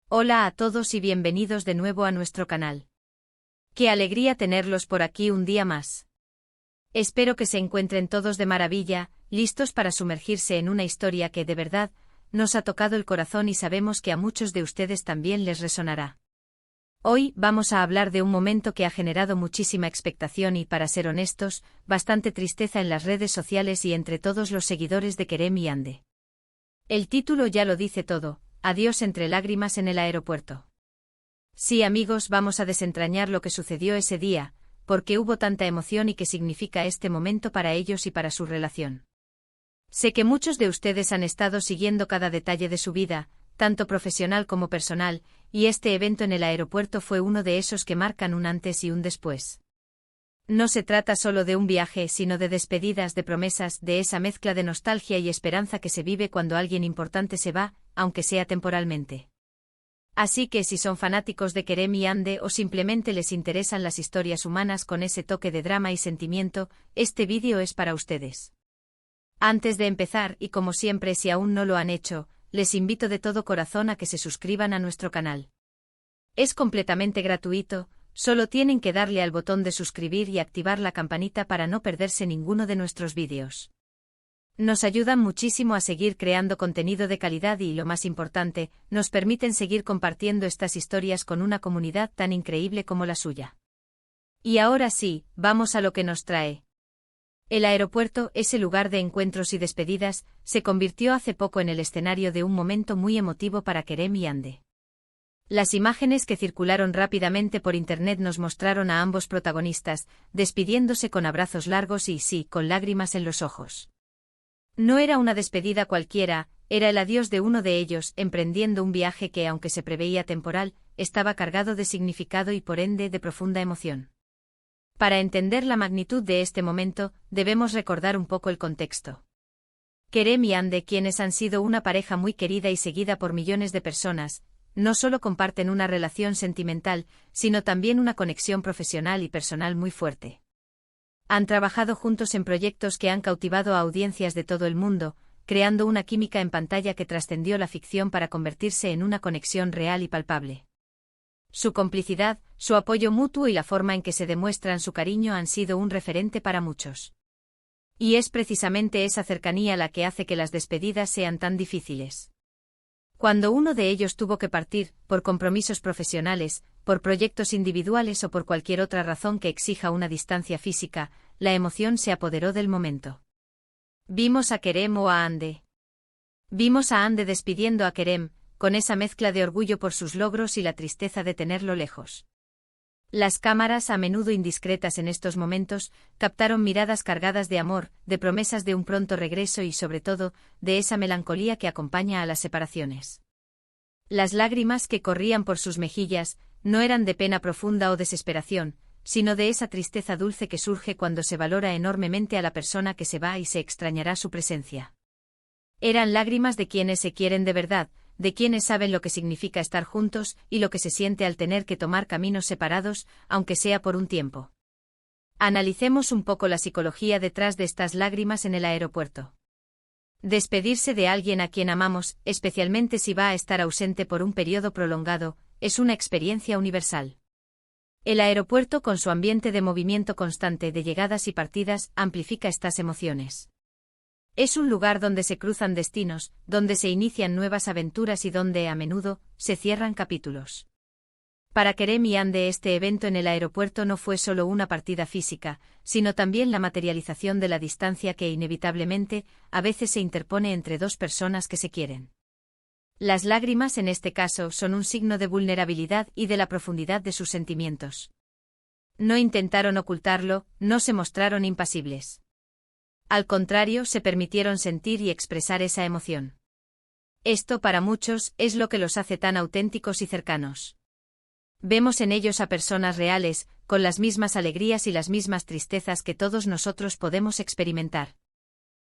Hola a todos y bienvenidos de nuevo a nuestro canal. Qué alegría tenerlos por aquí un día más. Espero que se encuentren todos de maravilla, listos para sumergirse en una historia que de verdad nos ha tocado el corazón y sabemos que a muchos de ustedes también les resonará. Hoy vamos a hablar de un momento que ha generado muchísima expectación y, para ser honestos, bastante tristeza en las redes sociales y entre todos los seguidores de Kerem y Hande. El título ya lo dice todo: adiós entre lágrimas en el aeropuerto. Sí, amigos, vamos a desentrañar lo que sucedió ese día, por qué hubo tanta emoción y qué significa este momento para ellos y para su relación. Sé que muchos de ustedes han estado siguiendo cada detalle de su vida, tanto profesional como personal, y este evento en el aeropuerto fue uno de esos que marcan un antes y un después. No se trata solo de un viaje, sino de despedidas, de promesas, de esa mezcla de nostalgia y esperanza que se vive cuando alguien importante se va, aunque sea temporalmente. Así que si son fanáticos de Kerem y Hande o simplemente les interesan las historias humanas con ese toque de drama y sentimiento, este vídeo es para ustedes. Antes de empezar, y como siempre, si aún no lo han hecho, les invito de todo corazón a que se suscriban a nuestro canal. Es completamente gratuito. Solo tienen que darle al botón de suscribir y activar la campanita para no perderse ninguno de nuestros vídeos. Nos ayudan muchísimo a seguir creando contenido de calidad y, lo más importante, nos permiten seguir compartiendo estas historias con una comunidad tan increíble como la suya. Y ahora sí, vamos a lo que nos trae. El aeropuerto, ese lugar de encuentros y despedidas, se convirtió hace poco en el escenario de un momento muy emotivo para Kerem y Hande. Las imágenes que circularon rápidamente por internet nos mostraron a ambos protagonistas, despidiéndose con abrazos largos y, sí, con lágrimas en los ojos. No era una despedida cualquiera, era el adiós de uno de ellos, emprendiendo un viaje que, aunque se preveía temporal, estaba cargado de significado y por ende de profunda emoción. Para entender la magnitud de este momento, debemos recordar un poco el contexto. Kerem y Hande, quienes han sido una pareja muy querida y seguida por millones de personas, no solo comparten una relación sentimental, sino también una conexión profesional y personal muy fuerte. Han trabajado juntos en proyectos que han cautivado a audiencias de todo el mundo, creando una química en pantalla que trascendió la ficción para convertirse en una conexión real y palpable. Su complicidad, su apoyo mutuo y la forma en que se demuestran su cariño han sido un referente para muchos. Y es precisamente esa cercanía la que hace que las despedidas sean tan difíciles. Cuando uno de ellos tuvo que partir, por compromisos profesionales, por proyectos individuales o por cualquier otra razón que exija una distancia física, la emoción se apoderó del momento. Vimos a Kerem o a Hande. Vimos a Hande despidiendo a Kerem, con esa mezcla de orgullo por sus logros y la tristeza de tenerlo lejos. Las cámaras, a menudo indiscretas en estos momentos, captaron miradas cargadas de amor, de promesas de un pronto regreso y, sobre todo, de esa melancolía que acompaña a las separaciones. Las lágrimas que corrían por sus mejillas no eran de pena profunda o desesperación, sino de esa tristeza dulce que surge cuando se valora enormemente a la persona que se va y se extrañará su presencia. Eran lágrimas de quienes se quieren de verdad, de quienes saben lo que significa estar juntos y lo que se siente al tener que tomar caminos separados, aunque sea por un tiempo. Analicemos un poco la psicología detrás de estas lágrimas en el aeropuerto. Despedirse de alguien a quien amamos, especialmente si va a estar ausente por un periodo prolongado, es una experiencia universal. El aeropuerto, con su ambiente de movimiento constante de llegadas y partidas, amplifica estas emociones. Es un lugar donde se cruzan destinos, donde se inician nuevas aventuras y donde, a menudo, se cierran capítulos. Para Kerem y Hande, este evento en el aeropuerto no fue solo una partida física, sino también la materialización de la distancia que inevitablemente, a veces se interpone entre dos personas que se quieren. Las lágrimas en este caso son un signo de vulnerabilidad y de la profundidad de sus sentimientos. No intentaron ocultarlo, no se mostraron impasibles. Al contrario, se permitieron sentir y expresar esa emoción. Esto, para muchos, es lo que los hace tan auténticos y cercanos. Vemos en ellos a personas reales, con las mismas alegrías y las mismas tristezas que todos nosotros podemos experimentar.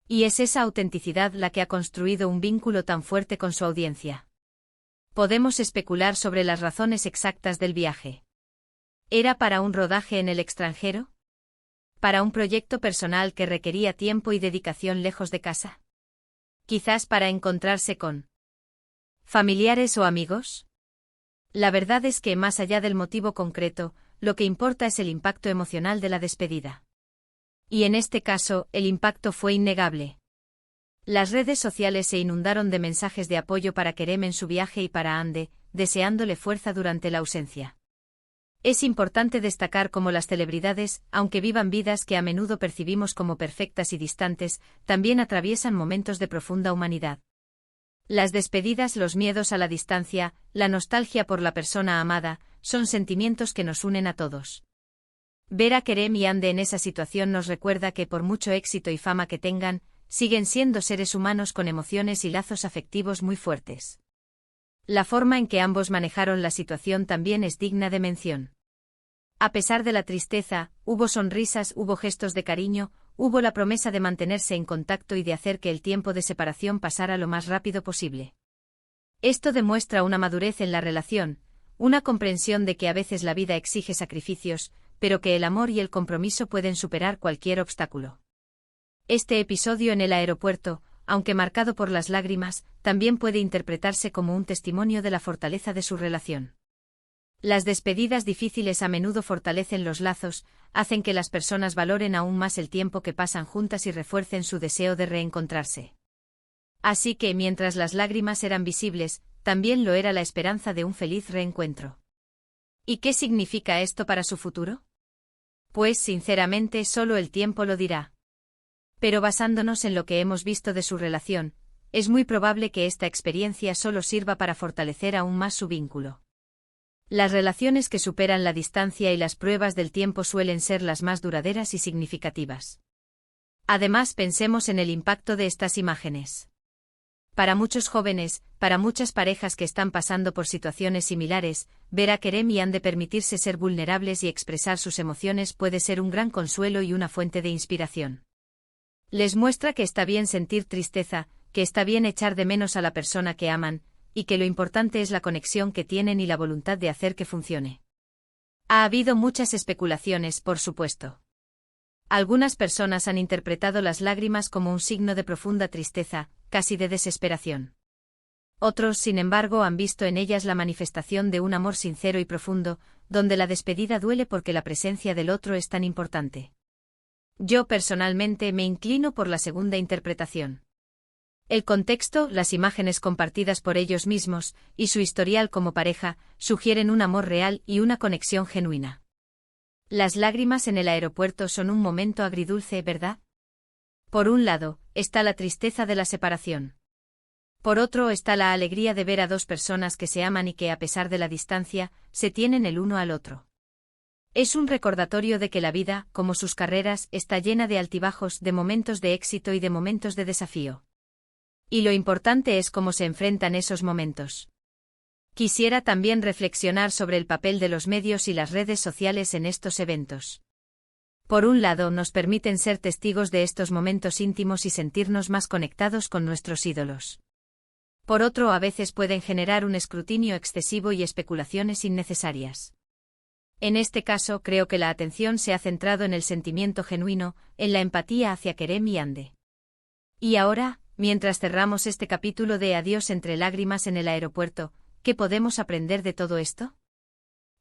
Y es esa autenticidad la que ha construido un vínculo tan fuerte con su audiencia. Podemos especular sobre las razones exactas del viaje. ¿Era para un rodaje en el extranjero? ¿Para un proyecto personal que requería tiempo y dedicación lejos de casa? ¿Quizás para encontrarse con familiares o amigos? La verdad es que, más allá del motivo concreto, lo que importa es el impacto emocional de la despedida. Y en este caso, el impacto fue innegable. Las redes sociales se inundaron de mensajes de apoyo para Kerem en su viaje y para Hande, deseándole fuerza durante la ausencia. Es importante destacar cómo las celebridades, aunque vivan vidas que a menudo percibimos como perfectas y distantes, también atraviesan momentos de profunda humanidad. Las despedidas, los miedos a la distancia, la nostalgia por la persona amada, son sentimientos que nos unen a todos. Ver a Kerem y Hande en esa situación nos recuerda que por mucho éxito y fama que tengan, siguen siendo seres humanos con emociones y lazos afectivos muy fuertes. La forma en que ambos manejaron la situación también es digna de mención. A pesar de la tristeza, hubo sonrisas, hubo gestos de cariño, hubo la promesa de mantenerse en contacto y de hacer que el tiempo de separación pasara lo más rápido posible. Esto demuestra una madurez en la relación, una comprensión de que a veces la vida exige sacrificios, pero que el amor y el compromiso pueden superar cualquier obstáculo. Este episodio en el aeropuerto, aunque marcado por las lágrimas, también puede interpretarse como un testimonio de la fortaleza de su relación. Las despedidas difíciles a menudo fortalecen los lazos, hacen que las personas valoren aún más el tiempo que pasan juntas y refuercen su deseo de reencontrarse. Así que, mientras las lágrimas eran visibles, también lo era la esperanza de un feliz reencuentro. ¿Y qué significa esto para su futuro? Pues, sinceramente, solo el tiempo lo dirá. Pero basándonos en lo que hemos visto de su relación, es muy probable que esta experiencia solo sirva para fortalecer aún más su vínculo. Las relaciones que superan la distancia y las pruebas del tiempo suelen ser las más duraderas y significativas. Además, pensemos en el impacto de estas imágenes. Para muchos jóvenes, para muchas parejas que están pasando por situaciones similares, ver a Kerem y Hande permitirse ser vulnerables y expresar sus emociones puede ser un gran consuelo y una fuente de inspiración. Les muestra que está bien sentir tristeza, que está bien echar de menos a la persona que aman, y que lo importante es la conexión que tienen y la voluntad de hacer que funcione. Ha habido muchas especulaciones, por supuesto. Algunas personas han interpretado las lágrimas como un signo de profunda tristeza, casi de desesperación. Otros, sin embargo, han visto en ellas la manifestación de un amor sincero y profundo, donde la despedida duele porque la presencia del otro es tan importante. Yo personalmente me inclino por la segunda interpretación. El contexto, las imágenes compartidas por ellos mismos, y su historial como pareja, sugieren un amor real y una conexión genuina. Las lágrimas en el aeropuerto son un momento agridulce, ¿verdad? Por un lado, está la tristeza de la separación. Por otro está la alegría de ver a dos personas que se aman y que, a pesar de la distancia, se tienen el uno al otro. Es un recordatorio de que la vida, como sus carreras, está llena de altibajos, de momentos de éxito y de momentos de desafío. Y lo importante es cómo se enfrentan esos momentos. Quisiera también reflexionar sobre el papel de los medios y las redes sociales en estos eventos. Por un lado, nos permiten ser testigos de estos momentos íntimos y sentirnos más conectados con nuestros ídolos. Por otro, a veces pueden generar un escrutinio excesivo y especulaciones innecesarias. En este caso, creo que la atención se ha centrado en el sentimiento genuino, en la empatía hacia Kerem y Hande. Y ahora, mientras cerramos este capítulo de Adiós entre lágrimas en el aeropuerto, ¿qué podemos aprender de todo esto?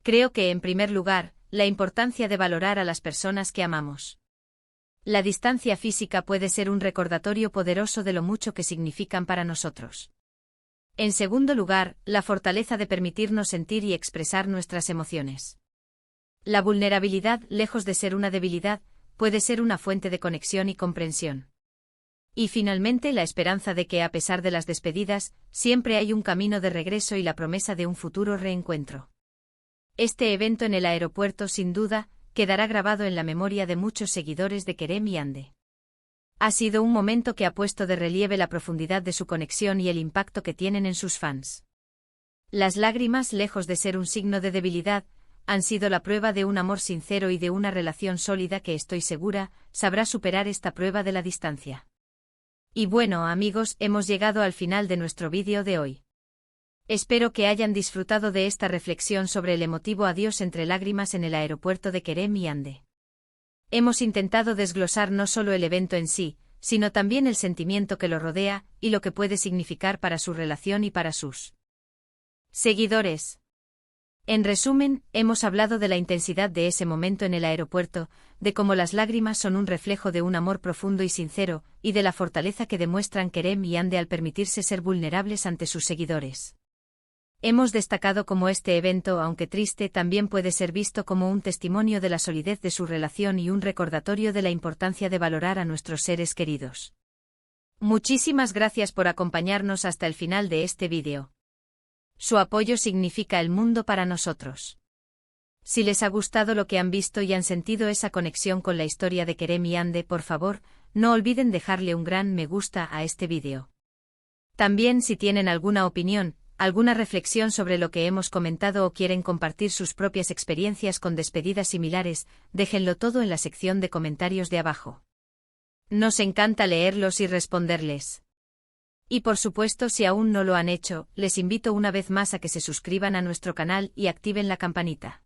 Creo que, en primer lugar, la importancia de valorar a las personas que amamos. La distancia física puede ser un recordatorio poderoso de lo mucho que significan para nosotros. En segundo lugar, la fortaleza de permitirnos sentir y expresar nuestras emociones. La vulnerabilidad, lejos de ser una debilidad, puede ser una fuente de conexión y comprensión. Y finalmente, la esperanza de que, a pesar de las despedidas, siempre hay un camino de regreso y la promesa de un futuro reencuentro. Este evento en el aeropuerto, sin duda, quedará grabado en la memoria de muchos seguidores de Kerem y Hande. Ha sido un momento que ha puesto de relieve la profundidad de su conexión y el impacto que tienen en sus fans. Las lágrimas, lejos de ser un signo de debilidad, han sido la prueba de un amor sincero y de una relación sólida que, estoy segura, sabrá superar esta prueba de la distancia. Y bueno, amigos, hemos llegado al final de nuestro vídeo de hoy. Espero que hayan disfrutado de esta reflexión sobre el emotivo adiós entre lágrimas en el aeropuerto de Kerem y Hande. Hemos intentado desglosar no solo el evento en sí, sino también el sentimiento que lo rodea y lo que puede significar para su relación y para sus seguidores. En resumen, hemos hablado de la intensidad de ese momento en el aeropuerto, de cómo las lágrimas son un reflejo de un amor profundo y sincero, y de la fortaleza que demuestran Kerem y Hande al permitirse ser vulnerables ante sus seguidores. Hemos destacado cómo este evento, aunque triste, también puede ser visto como un testimonio de la solidez de su relación y un recordatorio de la importancia de valorar a nuestros seres queridos. Muchísimas gracias por acompañarnos hasta el final de este vídeo. Su apoyo significa el mundo para nosotros. Si les ha gustado lo que han visto y han sentido esa conexión con la historia de Kerem y Hande, por favor, no olviden dejarle un gran me gusta a este vídeo. También si tienen alguna opinión, alguna reflexión sobre lo que hemos comentado o quieren compartir sus propias experiencias con despedidas similares, déjenlo todo en la sección de comentarios de abajo. Nos encanta leerlos y responderles. Y por supuesto, si aún no lo han hecho, les invito una vez más a que se suscriban a nuestro canal y activen la campanita.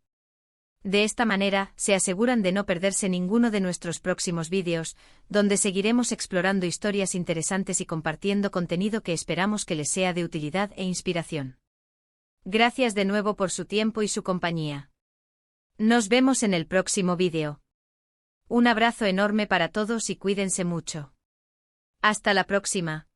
De esta manera, se aseguran de no perderse ninguno de nuestros próximos vídeos, donde seguiremos explorando historias interesantes y compartiendo contenido que esperamos que les sea de utilidad e inspiración. Gracias de nuevo por su tiempo y su compañía. Nos vemos en el próximo vídeo. Un abrazo enorme para todos y cuídense mucho. Hasta la próxima.